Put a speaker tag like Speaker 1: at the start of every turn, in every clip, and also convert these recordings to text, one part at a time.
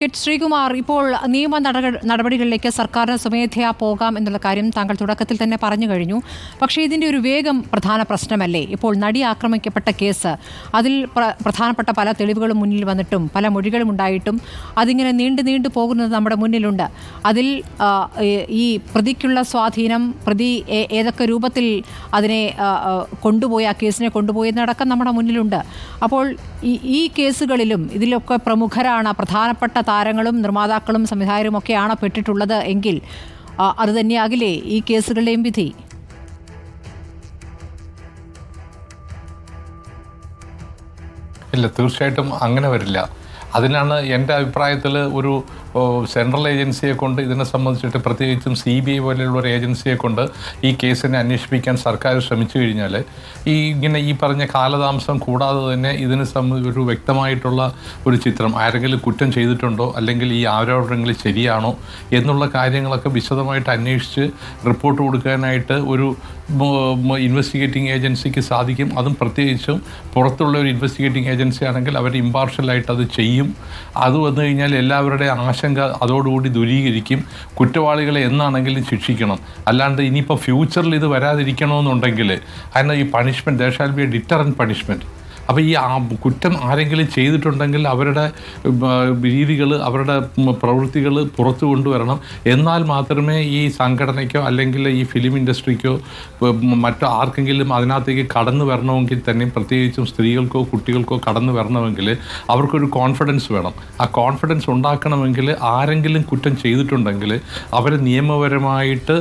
Speaker 1: ശ്രീകുമാർ, ഇപ്പോൾ നിയമ നടപടികളിലേക്ക് സർക്കാരിന് സ്വമേധയാ പോകാം എന്നുള്ള കാര്യം താങ്കൾ തുടക്കത്തിൽ തന്നെ പറഞ്ഞു കഴിഞ്ഞു. പക്ഷേ ഇതിൻ്റെ ഒരു വേഗം പ്രധാന പ്രശ്നമല്ലേ? ഇപ്പോൾ നടി ആക്രമിക്കപ്പെട്ട കേസ്, അതിൽ പ്രധാനപ്പെട്ട പല തെളിവുകളും മുന്നിൽ വന്നിട്ടും പല മൊഴികളും ഉണ്ടായിട്ടും അതിങ്ങനെ നീണ്ടു പോകുന്നത് നമ്മുടെ മുന്നിലുണ്ട്. അതിൽ ഈ പ്രതിക്കുള്ള സ്വാധീനം, പ്രതി ഏതൊക്കെ രൂപത്തിൽ അതിനെ കൊണ്ടുപോയി, ആ കേസിനെ കൊണ്ടുപോയെന്നടക്കം നമ്മുടെ മുന്നിലുണ്ട്. അപ്പോൾ ഈ കേസുകളിലും ഇതിലൊക്കെ പ്രമുഖരാണ്, പ്രധാനപ്പെട്ട താരങ്ങളും നിർമ്മാതാക്കളും സംവിധായകരും ഒക്കെയാണ് പെട്ടിട്ടുള്ളത് എങ്കിൽ അത് തന്നെയാകില്ലേ ഈ കേസുകളുടെയും വിധി?
Speaker 2: ഇല്ല, തീർച്ചയായിട്ടും അങ്ങനെ വരില്ല. അതിനാണ് എൻ്റെ അഭിപ്രായത്തിൽ ഒരു സെൻട്രൽ ഏജൻസിയെ കൊണ്ട് ഇതിനെ സംബന്ധിച്ചിട്ട്, പ്രത്യേകിച്ചും CBI പോലെയുള്ള ഒരു ഏജൻസിയെ കൊണ്ട് ഈ കേസിനെ അന്വേഷിപ്പിക്കാൻ സർക്കാർ ശ്രമിച്ചു കഴിഞ്ഞാൽ ഈ പറഞ്ഞ കാലതാമസം കൂടാതെ തന്നെ ഇതിനെ സംബന്ധിച്ച് ഒരു വ്യക്തമായിട്ടുള്ള ഒരു ചിത്രം, ആരെങ്കിലും കുറ്റം ചെയ്തിട്ടുണ്ടോ അല്ലെങ്കിൽ ഈ ആരോപണങ്ങൾ ശരിയാണോ എന്നുള്ള കാര്യങ്ങളൊക്കെ വിശദമായിട്ട് അന്വേഷിച്ച് റിപ്പോർട്ട് കൊടുക്കാനായിട്ട് ഒരു ഇൻവെസ്റ്റിഗേറ്റിംഗ് ഏജൻസിക്ക് സാധിക്കും. അതും പ്രത്യേകിച്ചും പുറത്തുള്ള ഒരു ഇൻവെസ്റ്റിഗേറ്റിംഗ് ഏജൻസി ആണെങ്കിൽ അവർ ഇമ്പാർഷ്യലായിട്ട് അത് ചെയ്യും. അത് വന്നു കഴിഞ്ഞാൽ എല്ലാവരുടെയും ആശങ്ക അതോടുകൂടി ദൂരീകരിക്കും. കുറ്റവാളികളെ എന്നാണെങ്കിലും ശിക്ഷിക്കണം. അല്ലാണ്ട് ഇനിയിപ്പോൾ ഫ്യൂച്ചറിൽ ഇത് വരാതിരിക്കണമെന്നുണ്ടെങ്കിൽ അതിന് ഈ punishment, there shall be a deterrent punishment. അപ്പോൾ ഈ കുറ്റം ആരെങ്കിലും ചെയ്തിട്ടുണ്ടെങ്കിൽ അവരുടെ രീതികൾ, അവരുടെ പ്രവൃത്തികൾ പുറത്തു കൊണ്ടുവരണം. എന്നാൽ മാത്രമേ ഈ സംഘടനയ്ക്കോ അല്ലെങ്കിൽ ഈ ഫിലിം ഇൻഡസ്ട്രിക്കോ മറ്റോ ആർക്കെങ്കിലും അതിനകത്തേക്ക് കടന്നു വരണമെങ്കിൽ തന്നെ, പ്രത്യേകിച്ചും സ്ത്രീകൾക്കോ കുട്ടികൾക്കോ കടന്നു വരണമെങ്കിൽ അവർക്കൊരു കോൺഫിഡൻസ് വേണം. ആ കോൺഫിഡൻസ് ഉണ്ടാക്കണമെങ്കിൽ ആരെങ്കിലും കുറ്റം ചെയ്തിട്ടുണ്ടെങ്കിൽ അവരെ നിയമപരമായിട്ട്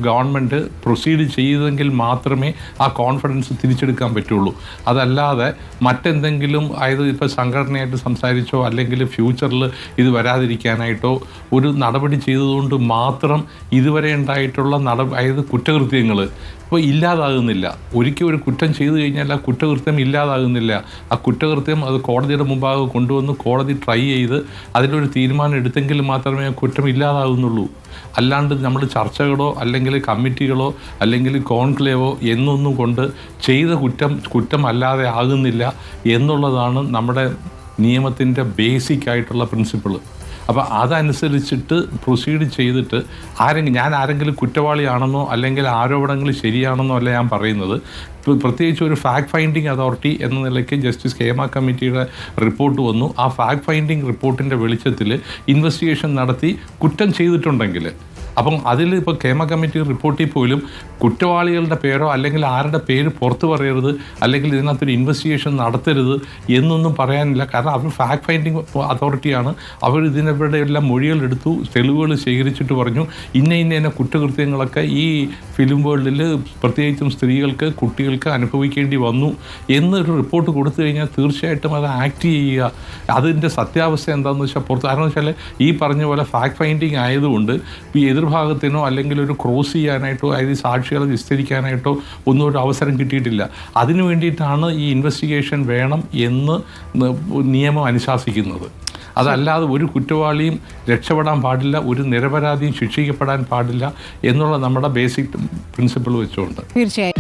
Speaker 2: ഗവൺമെൻറ് പ്രൊസീഡ് ചെയ്തെങ്കിൽ മാത്രമേ ആ കോൺഫിഡൻസ് തിരിച്ചെടുക്കാൻ പറ്റുള്ളൂ. അതല്ലാതെ മറ്റെന്തെങ്കിലും, അതായത് ഇപ്പോൾ സംഘടനയായിട്ട് സംസാരിച്ചോ അല്ലെങ്കിൽ ഫ്യൂച്ചറിൽ ഇത് വരാതിരിക്കാനായിട്ടോ ഒരു നടപടി ചെയ്തതുകൊണ്ട് മാത്രം ഇതുവരെ ഉണ്ടായിട്ടുള്ള അതായത് കുറ്റകൃത്യങ്ങൾ ഇപ്പോൾ ഇല്ലാതാകുന്നില്ല. ഒരിക്കൽ ഒരു കുറ്റം ചെയ്തു കഴിഞ്ഞാൽ ആ കുറ്റകൃത്യം ഇല്ലാതാകുന്നില്ല. ആ കുറ്റകൃത്യം അത് കോടതിയുടെ മുമ്പാകെ കൊണ്ടുവന്ന് കോടതി ട്രൈ ചെയ്ത് അതിലൊരു തീരുമാനം എടുത്തെങ്കിൽ മാത്രമേ ആ കുറ്റം ഇല്ലാതാകുന്നുള്ളൂ. അല്ലാണ്ട് നമ്മൾ ചർച്ചകളോ അല്ലെങ്കിൽ കമ്മിറ്റികളോ അല്ലെങ്കിൽ കോൺക്ലേവോ എന്നൊന്നും കൊണ്ട് ചെയ്ത കുറ്റമല്ലാതെ ആകുന്നില്ല എന്നുള്ളതാണ് നമ്മുടെ നിയമത്തിൻ്റെ ബേസിക് ആയിട്ടുള്ള പ്രിൻസിപ്പിൾ. അപ്പോൾ അതനുസരിച്ചിട്ട് പ്രൊസീഡ് ചെയ്തിട്ട് ഞാൻ ആരെങ്കിലും കുറ്റവാളിയാണെന്നോ അല്ലെങ്കിൽ ആരോപണങ്ങൾ ശരിയാണെന്നോ അല്ല ഞാൻ പറയുന്നത്. പ്രത്യേകിച്ച് ഒരു ഫാക്ട് ഫൈൻഡിങ് അതോറിറ്റി എന്ന നിലയ്ക്ക് ജസ്റ്റിസ് ഹേമ കമ്മിറ്റിയുടെ റിപ്പോർട്ട് വന്നു. ആ ഫാക്ട് ഫൈൻഡിങ് റിപ്പോർട്ടിൻ്റെ വെളിച്ചത്തിൽ ഇൻവെസ്റ്റിഗേഷൻ നടത്തി കുറ്റം ചെയ്തിട്ടുണ്ടെങ്കിൽ, അപ്പം അതിൽ ഇപ്പോൾ ഹേമ കമ്മിറ്റി റിപ്പോർട്ടിൽ പോലും കുറ്റവാളികളുടെ പേരോ അല്ലെങ്കിൽ ആരുടെ പേര് പുറത്തു പറയരുത് അല്ലെങ്കിൽ ഇതിനകത്തൊരു ഇൻവെസ്റ്റിഗേഷൻ നടത്തരുത് എന്നൊന്നും പറയാനില്ല. കാരണം അവർ ഫാക്ട് ഫൈൻഡിങ് അതോറിറ്റിയാണ്. അവർ ഇതിനവരുടെ എല്ലാം മൊഴികളെടുത്തു, തെളിവുകൾ ശേഖരിച്ചിട്ട് പറഞ്ഞു ഇന്ന കുറ്റകൃത്യങ്ങളൊക്കെ ഈ ഫിലിം വേൾഡിൽ പ്രത്യേകിച്ചും സ്ത്രീകൾക്ക്, കുട്ടികൾക്ക് അനുഭവിക്കേണ്ടി വന്നു എന്നൊരു റിപ്പോർട്ട് കൊടുത്തു കഴിഞ്ഞാൽ തീർച്ചയായിട്ടും അത് ആക്ട് ചെയ്യുക. അതിൻ്റെ സത്യാവസ്ഥ എന്താണെന്ന് വെച്ചാൽ പുറത്ത്, കാരണം വെച്ചാൽ ഈ പറഞ്ഞ പോലെ ഫാക്ട് ഫൈൻഡിങ് ആയതുകൊണ്ട് ഈ എതിർഭാഗത്തിനോ അല്ലെങ്കിൽ ഒരു ക്രോസ് ചെയ്യാനായിട്ടോ അതായത് സാക്ഷികളെ വിസ്തരിക്കാനായിട്ടോ ഒന്നും ഒരു അവസരം കിട്ടിയിട്ടില്ല. അതിനു വേണ്ടിയിട്ടാണ് ഈ ഇൻവെസ്റ്റിഗേഷൻ വേണം എന്ന് നിയമം അനുശാസിക്കുന്നത്. അതല്ലാതെ ഒരു കുറ്റവാളിയും രക്ഷപ്പെടാൻ പാടില്ല, ഒരു നിരപരാധിയും ശിക്ഷിക്കപ്പെടാൻ പാടില്ല എന്നുള്ള നമ്മുടെ ബേസിക് പ്രിൻസിപ്പിൾ വെച്ചുകൊണ്ട്.
Speaker 1: തീർച്ചയായും.